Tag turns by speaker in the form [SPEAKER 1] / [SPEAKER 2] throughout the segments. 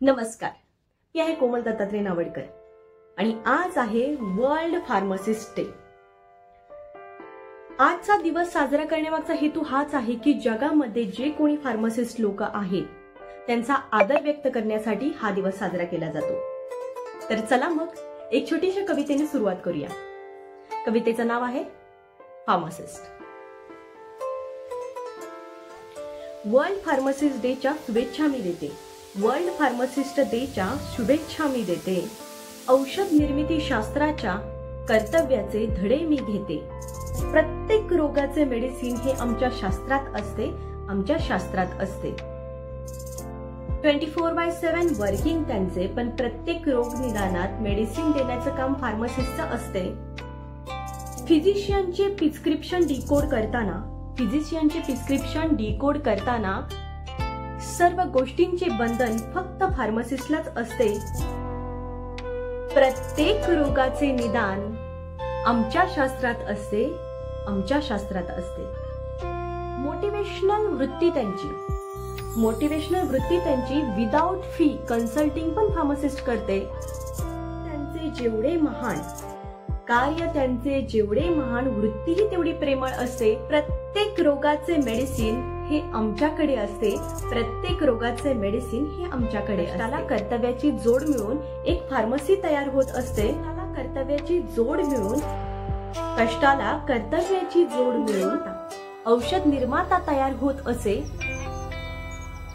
[SPEAKER 1] नमस्कार, मी आहे कोमल दत्तात्रय नावडकर आणि आज आहे वर्ल्ड फार्मासिस्ट डे। आजचा दिवस साजरा करण्यामागचा हेतू हाच आहे की जगामध्ये जे कोणी फार्मासिस्ट लोक आहेत त्यांचा आदर व्यक्त करण्यासाठी हा दिवस साजरा केला जातो। तर चला मग एक छोटीशी कवितेने सुरुवात करूया। कवितेचं नाव आहे फार्मासिस्ट। वर्ल्ड फार्मासिस्ट डे च्या शुभेच्छा मी देते। वर्ल्ड फार्मासिस्ट डे च्या शुभेच्छा मी देते। औषध निर्मिती शास्त्राच्या कर्तव्याचे धडे मी घेते। प्रत्येक रोगाचे मेडिसिन हे आमच्या शास्त्रात असते, आमच्या शास्त्रात असते। 24/7 वर्किंग त्यांचे, पण प्रत्येक रोग निदानात मेडिसिन देण्याचं काम फार्मासिस्टचं असते। फिजिशियनचे प्रिस्क्रिप्शन डिकोड करताना सर्व गोष्टींचे बंधन फक्त फार्मासिस्टलाच असते। प्रत्येक रोगाचे निदान आमच्या शास्त्रात असते, आमच्या शास्त्रात असते। मोटिवेशनल वृत्ती त्यांची विदाउट फी कन्सल्टिंग पण फार्मासिस्ट करते। त्यांचे जेवढे महान कार्य, त्यांचे जेवढे महान वृत्तीही तेवढी प्रेमळ असते। प्रत्येक रोगाचे मेडिसिन हे आमच्याकडे असते, प्रत्येक रोगाचे मेडिसिन हे आमच्याकडे असते। त्याला कर्तव्याची जोड मिळून एक फार्मसी तयार होत असते। त्याला कर्तव्याची जोड मिळून, कष्टाला कर्तव्याची जोड मिळून औषध निर्माता तयार होत असे।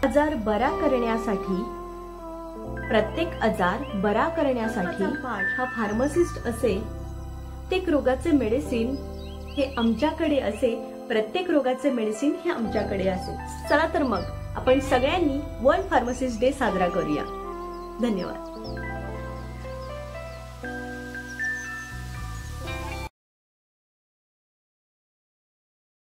[SPEAKER 1] आजार बरा करण्यासाठी, प्रत्येक आजार बरा करण्यासाठी हा फार्मासिस्ट असे। प्रत्येक रोगाचे मेडिसिन हे आमच्याकडे असे, प्रत्येक रोगाचे मेडिसिन हे आमच्याकडे असे। चला तर मग आपण सगळ्यांनी वर्ल्ड फार्मासिस्ट डे साजरा करूया। धन्यवाद।